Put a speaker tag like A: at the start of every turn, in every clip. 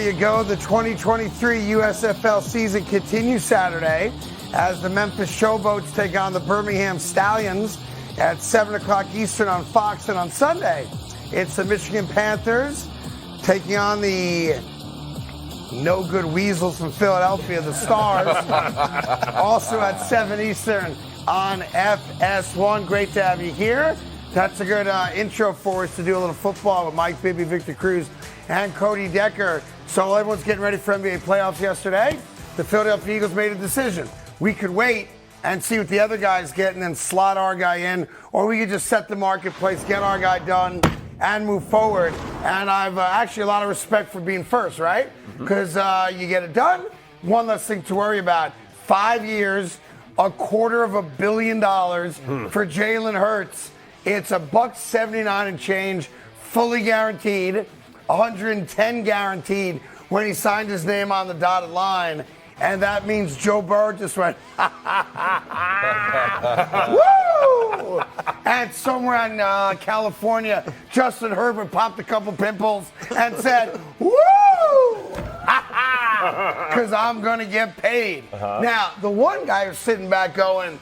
A: you go. The 2023 USFL season continues Saturday as the Memphis Showboats take on the Birmingham Stallions at 7 o'clock Eastern on Fox. And on Sunday, it's the Michigan Panthers taking on the no-good Weasels from Philadelphia, the Stars. Also at 7 Eastern on FS1. Great to have you here. That's a good intro for us to do a little football with Mike Bibby, Victor Cruz, and Cody Decker. So everyone's getting ready for NBA playoffs yesterday. The Philadelphia Eagles made a decision. We could wait and see what the other guys get and then slot our guy in, or we could just set the marketplace, get our guy done, and move forward. And I've actually a lot of respect for being first, right? Because you get it done, one less thing to worry about. 5 years, $250 million for Jalen Hurts. It's $179 and change, fully guaranteed, 110 guaranteed when he signed his name on the dotted line. And that means Joe Burrow just went, woo! And somewhere in California, Justin Herbert popped a couple pimples and said, woo! Because I'm going to get paid. Now, the one guy who's sitting back going,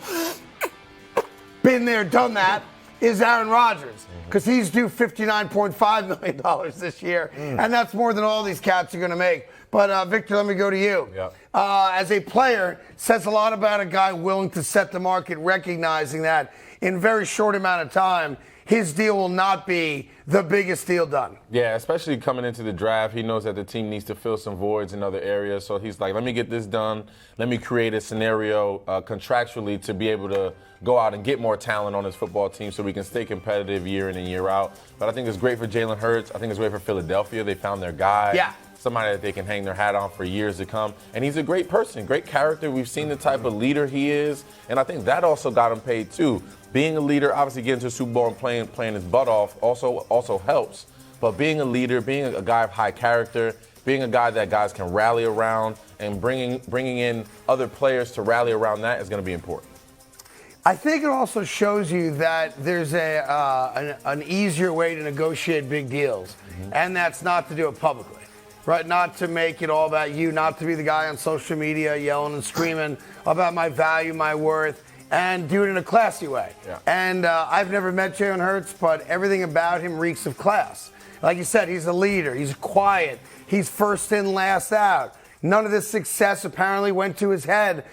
A: been there, done that, is Aaron Rodgers, because he's due $59.5 million this year, and that's more than all these cats are going to make. But, Victor, let me go to you.
B: Yep.
A: As a player, says a lot about a guy willing to set the market, recognizing that in a very short amount of time, his deal will not be the biggest deal done.
B: Yeah, especially coming into the draft. He knows that the team needs to fill some voids in other areas. So he's like, let me get this done. Let me create a scenario contractually to be able to go out and get more talent on his football team so we can stay competitive year in and year out. But I think it's great for Jalen Hurts. I think it's great for Philadelphia. They found their guy.
A: Yeah.
B: Somebody that they can hang their hat on for years to come. And he's a great person, great character. We've seen the type of leader he is. And I think that also got him paid too. Being a leader, obviously getting to the Super Bowl and playing his butt off also helps. But being a leader, being a guy of high character, being a guy that guys can rally around, and bringing in other players to rally around that is going to be important.
A: I think it also shows you that there's an easier way to negotiate big deals, and that's not to do it publicly. Right, not to make it all about you, not to be the guy on social media yelling and screaming about my value, my worth, and do it in a classy way.
B: Yeah.
A: And I've never met Jalen Hurts, but everything about him reeks of class. Like you said, he's a leader. He's quiet. He's first in, last out. None of this success apparently went to his head.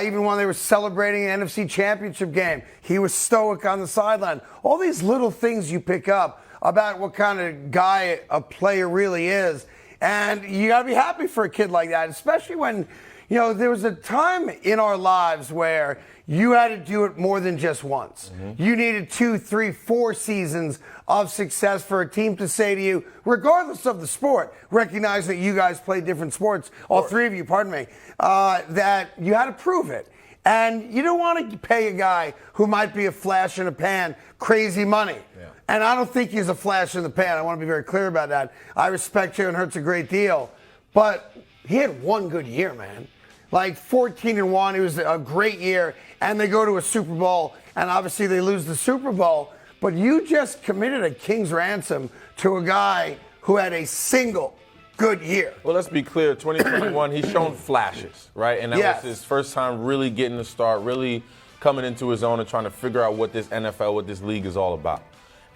A: Even when they were celebrating an NFC Championship game, he was stoic on the sideline. All these little things you pick up about what kind of guy a player really is. And you got to be happy for a kid like that, especially when, you know, there was a time in our lives where you had to do it more than just once. You needed 2, 3, 4 seasons of success for a team to say to you, regardless of the sport, recognize that you guys play different sports, all three of you, pardon me, that you had to prove it. And you don't want to pay a guy who might be a flash in the pan crazy money. Yeah. And I don't think he's a flash in the pan. I want to be very clear about that. I respect Jalen Hurts a great deal. But he had one good year, man. Like 14-1, it was a great year. And they go to a Super Bowl, and obviously they lose the Super Bowl. But you just committed a king's ransom to a guy who had a single good year.
B: Well, let's be clear. 2021, he's shown flashes, right? And that was his first time really getting the start, really coming into his own and trying to figure out what this NFL, what this league is all about.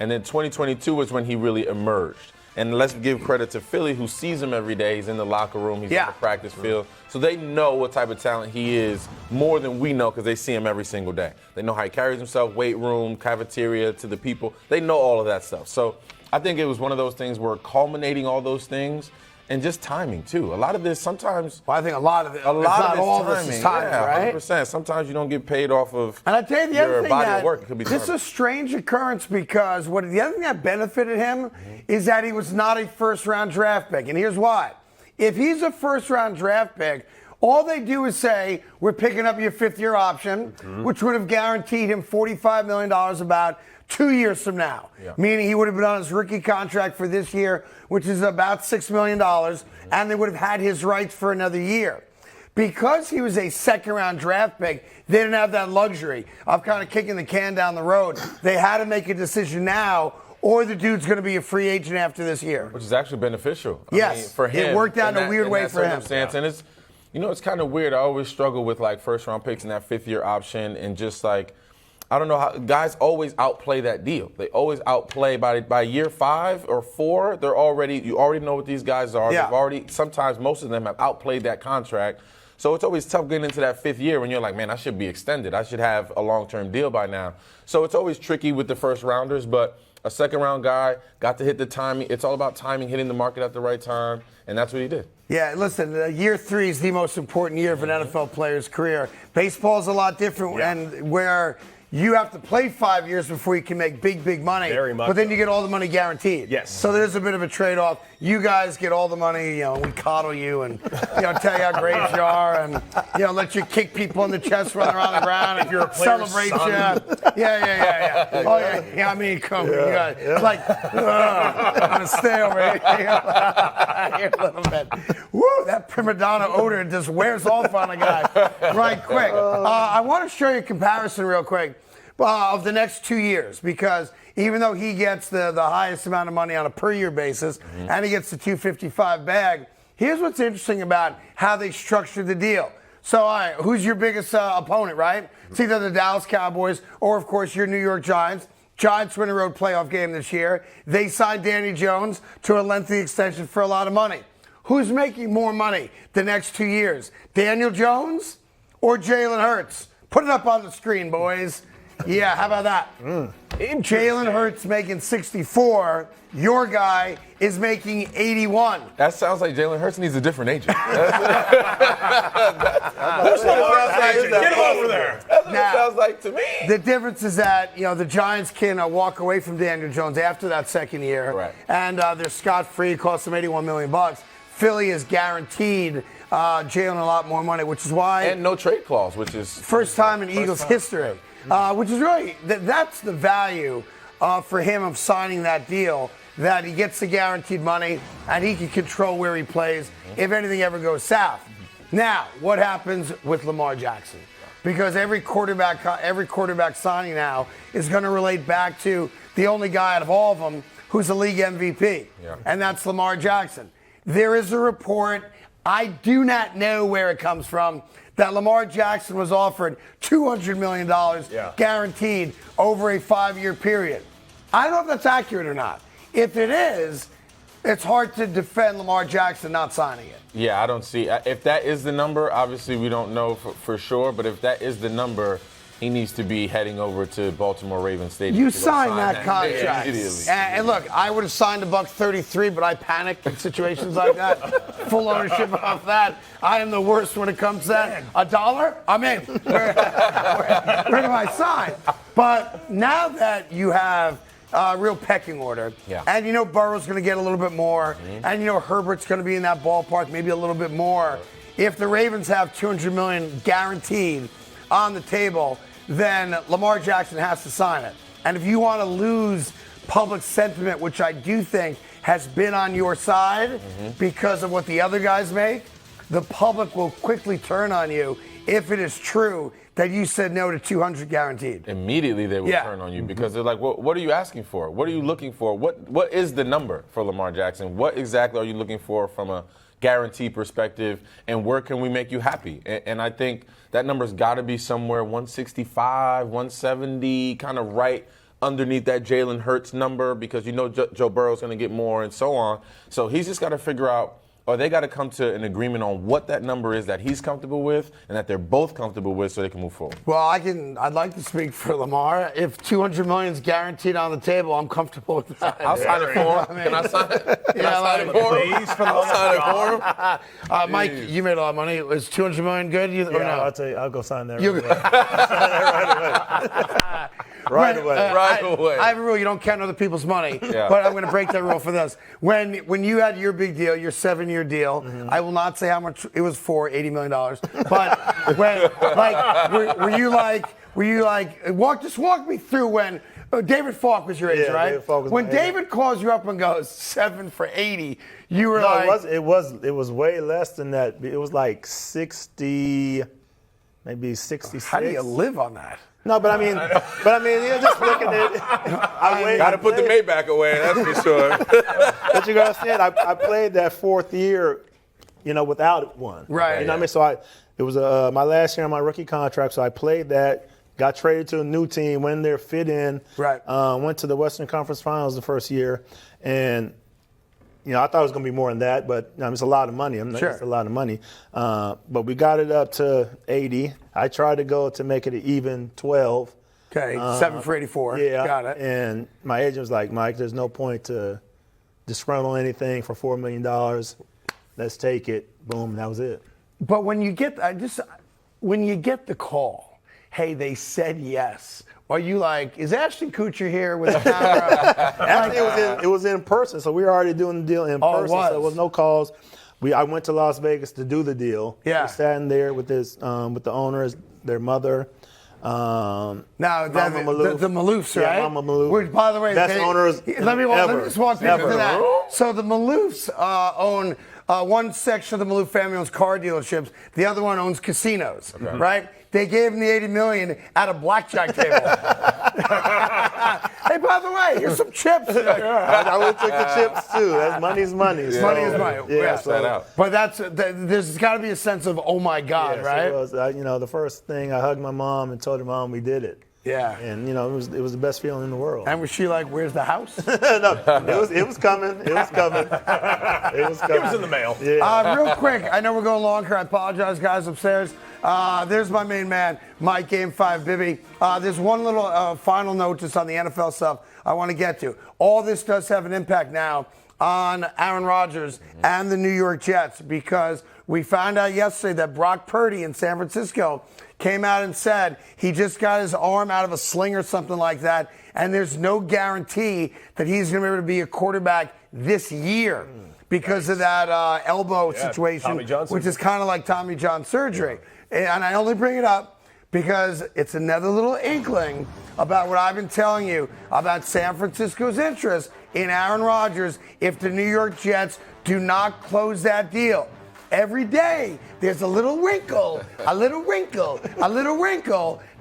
B: And then 2022 was when he really emerged. And let's give credit to Philly, who sees him every day. He's in the locker room. He's on the practice field. So they know what type of talent he is more than we know because they see him every single day. They know how he carries himself, weight room, cafeteria, to the people. They know all of that stuff. So I think it was one of those things where culminating all those things and just timing, too. A lot of this sometimes.
A: Well, I think a lot of it, all this is timing, right?
B: 100%. Sometimes you don't get paid off of
A: and I tell you the other thing
B: body
A: that,
B: of work. It could be
A: this is a strange occurrence because the other thing that benefited him is that he was not a first-round draft pick. And here's why. If he's a first-round draft pick, all they do is say, we're picking up your fifth-year option, which would have guaranteed him $45 million about 2 years from now, meaning he would have been on his rookie contract for this year, which is about $6 million, and they would have had his rights for another year. Because he was a second-round draft pick, they didn't have that luxury of kind of kicking the can down the road. They had to make a decision now, or the dude's going to be a free agent after this year.
B: Which is actually beneficial.
A: Yes,
B: I mean, for him.
A: It worked out in a weird way for him.
B: And it's, it's kind of weird. I always struggle with like first-round picks and that fifth-year option, and just like, I don't know how guys always outplay that deal. They always outplay by year 5 or 4. You already know what these guys are.
A: Yeah.
B: Sometimes most of them have outplayed that contract. So it's always tough getting into that 5th year when you're like, man, I should be extended. I should have a long-term deal by now. So it's always tricky with the first rounders, but a second-round guy got to hit the timing. It's all about timing, hitting the market at the right time, and that's what he did.
A: Yeah, listen, year 3 is the most important year of an NFL player's career. Baseball's a lot different, and where you have to play 5 years before you can make big money.
C: Very much
A: but then
C: so.
A: you get all the money guaranteed.
C: Yes.
A: So there's a bit of a trade-off. You guys get all the money, we coddle you and tell you how great you are, and let you kick people in the chest when they're on the ground.
C: If you're a player's
A: celebrate
C: son.
A: you. Yeah. Oh yeah. I mean, come on, you guys. It's like, I'm gonna stay over here a little bit. Woo, that prima donna odor just wears off on a guy right quick. I want to show you a comparison real quick of the next 2 years, because even though he gets the highest amount of money on a per year basis and he gets the $255 bag, here's what's interesting about how they structured the deal. So, all right, who's your biggest opponent, right? It's either the Dallas Cowboys or, of course, your New York Giants. Giants win a road playoff game this year. They signed Danny Jones to a lengthy extension for a lot of money. Who's making more money the next 2 years? Daniel Jones or Jalen Hurts? Put it up on the screen, boys. Yeah, how about that? Jalen Hurts making 64. Your guy is making 81.
B: That sounds like Jalen Hurts needs a different agent.
C: Who's Lamar's agent? Get him over there.
B: That's what it sounds like to me.
A: The difference is that, the Giants can walk away from Daniel Jones after that second year.
B: Right.
A: And they're scot-free. It costs them $81 million. Philly is guaranteed Jalen a lot more money, which is why.
B: And no trade clause, which is.
A: First time in Eagles history. Which is really, that's the value for him of signing that deal, that he gets the guaranteed money and he can control where he plays if anything ever goes south. Now, what happens with Lamar Jackson? Because every quarterback signing now is going to relate back to the only guy out of all of them who's a league MVP, and that's Lamar Jackson. There is a report, I do not know where it comes from, that Lamar Jackson was offered $200 million guaranteed over a 5-year period. I don't know if that's accurate or not. If it is, it's hard to defend Lamar Jackson not signing it.
B: Yeah, I don't see. If that is the number, obviously we don't know for sure, but if that is the number, he needs to be heading over to Baltimore Ravens Stadium.
A: You signed that contract.
B: Immediately.
A: And look, I would have signed $133, but I panic in situations like that. Full ownership of that. I am the worst when it comes to that. $1? I'm in. Where do I sign? But now that you have a real pecking order, and Burrow's going to get a little bit more, and Herbert's going to be in that ballpark, maybe a little bit more. If the Ravens have $200 million guaranteed on the table, then Lamar Jackson has to sign it. And if you want to lose public sentiment, which I do think has been on your side because of what the other guys make, the public will quickly turn on you if it is true that you said no to $200 guaranteed.
B: Immediately they will turn on you because they're like, what are you asking for? What are you looking for? What is the number for Lamar Jackson? What exactly are you looking for from a guarantee perspective, and where can we make you happy? And I think that number's got to be somewhere 165, 170, kind of right underneath that Jalen Hurts number, because Joe Burrow's going to get more and so on. So he's just got to figure out, or they got to come to an agreement on what that number is that he's comfortable with and that they're both comfortable with so they can move forward.
A: Well, I'd like to speak for Lamar. If $200 million is guaranteed on the table, I'm comfortable with that.
B: I'll sign it for him. Can I sign it? Can I sign it for him?
C: Please,
B: I'll sign it for him.
A: Mike, you made a lot of money. Is $200 million good? Or no?
D: I'll tell you, I'll go sign that.
C: Right away.
A: I have a rule: you don't count other people's money. But I'm going to break that rule for this. When you had your big deal, your 7-year deal, I will not say how much it was for, $80 million. But were you like walk me through when David Falk was your age, right?
D: David Falk was
A: when
D: my
A: David
D: age.
A: calls you up and goes 7 for 80, you were
D: No,
A: like,
D: it was way less than that. It was like 60. maybe 66.
A: How do you live on that?
D: No, but I mean, you're just looking at it.
B: Got to put the Maybach away, that's for sure.
D: But you gotta understand, I played that 4th year, without one.
A: Right.
D: You know what I mean? So it was my last year on my rookie contract, so I played that. Got traded to a new team, went there, fit in.
A: Right.
D: Went to the Western Conference Finals the first year, and I thought it was going to be more than that, but it's a lot of money.
A: Sure.
D: It's a lot of money. But we got it up to 80. I tried to go to make it an even 12.
A: Okay, 7 for 84.
D: Yeah.
A: Got it.
D: And my agent was like, Mike, there's no point to disgruntle anything for $4 million. Let's take it. Boom, that was it.
A: But when you get the call, hey, they said yes. Are you like, is Ashton Kutcher here with a camera?
D: Actually, it was in person, so we were already doing the deal in person.
A: It was.
D: So there was no calls. I went to Las Vegas to do the deal.
A: Yeah.
D: We sat in there with the owners, their mother.
A: Now, the
D: Maloof.
A: Maloofs, right?
D: Yeah, Mama Maloof.
A: Which, by the way,
D: best owners
A: let me just walk you
D: ever.
A: through that. So the Maloofs own one section of the Maloof family owns car dealerships. The other one owns casinos, right? They gave him the $80 million at a blackjack table. Hey, by the way, here's some chips.
D: I would have took the chips too. That's money's money.
A: Yeah. Money is money.
D: Yeah,
B: that out.
A: But there's got to be a sense of, oh my God, right?
D: So it was, the first thing I hugged my mom and told her, Mom, we did it.
A: Yeah.
D: And it was the best feeling in the world.
A: And was she like, where's the house?
D: No, it was coming. It was coming. It was coming.
C: It was in the mail.
D: Yeah.
A: Real quick, I know we're going long here. I apologize, guys, upstairs. There's my main man, Mike, Game 5, Bibby. There's one little final note just on the NFL stuff I want to get to. All this does have an impact now on Aaron Rodgers and the New York Jets, because we found out yesterday that Brock Purdy in San Francisco came out and said he just got his arm out of a sling or something like that, and there's no guarantee that he's going to be able to be a quarterback this year because of that elbow situation, which is kind of like Tommy John surgery. And I only bring it up because it's another little inkling about what I've been telling you about San Francisco's interest in Aaron Rodgers if the New York Jets do not close that deal. Every day, there's a little wrinkle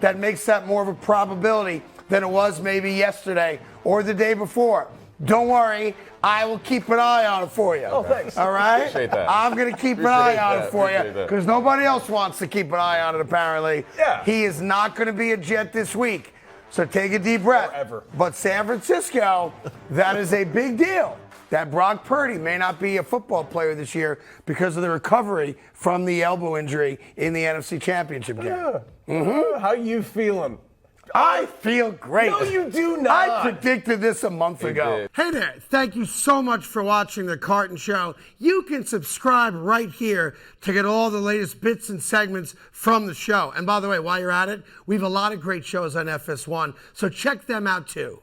A: that makes that more of a probability than it was maybe yesterday or the day before. Don't worry, I will keep an eye on it for you.
C: Oh, thanks.
A: All right?
B: Appreciate that.
A: I'm going to keep an eye on it for you because nobody else wants to keep an eye on it, apparently.
C: Yeah.
A: He is not going to be a Jet this week. So take a deep breath.
C: Forever.
A: But San Francisco, that is a big deal. That Brock Purdy may not be a football player this year because of the recovery from the elbow injury in the NFC Championship game.
C: Yeah. How you feeling?
A: I feel great.
C: No, you do not.
A: I predicted this a month ago.
B: did.
A: Hey there. Thank you so much for watching The Carton Show. You can subscribe right here to get all the latest bits and segments from the show. And by the way, while you're at it, we have a lot of great shows on FS1, so check them out too.